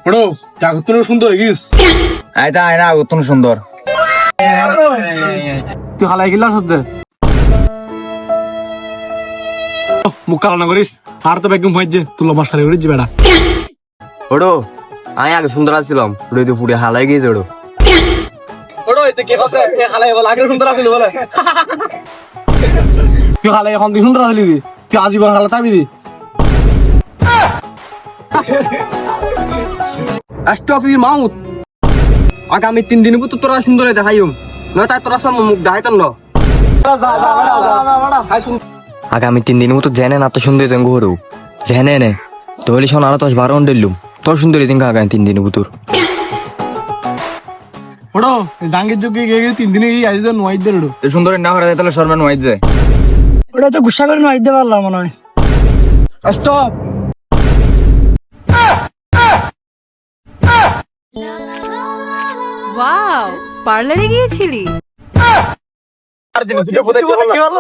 বড় জাগত সুন্দর গিস আইতা আয়না কত সুন্দর তুই হালাই গেলা সত্যি মুখ কালো না করিস আর তো বেগম হয়েছে তুই লম্বা সারি করিস বেড়া ওড়ো আমি আগে সুন্দর আছিলাম ওড়ো তো পুড়ে হালাই গিয়েছে ওড়ো ওড়ো এতে কে কথা হালাই বল আগে সুন্দর আসলি বলে তুই হালাই এখন তুই সুন্দর আসলি তুই আজীবন হালা তাবি দি স্টপ ইউর মাউথ আগামী 3 দিন তো তোরা সুন্দর দেখাইম নয় তাই তোরা সব মুখ দেখাইতাম না আগামী 3 দিন মতো জেনে না তো সুন্দর দেন ঘুরু জেনে নে তোলি শোনা তো 12 দিলুম তোর সুন্দর দিন আগামী 3 দিন বুতুর ওড়ো জাঙ্গের যুগে গিয়ে 3 দিনে এই আজ নোয়াই দে ওড়ো তুই সুন্দর না হরে তাহলে শর্মা নোয়াই যায় ওটা তো গুসা করে নোয়াই দে পারলাম মনে হয় স্টপ ওয়াও পার্লারে গিয়েছিলি? আর দিন তুই কোথায় চলে গেল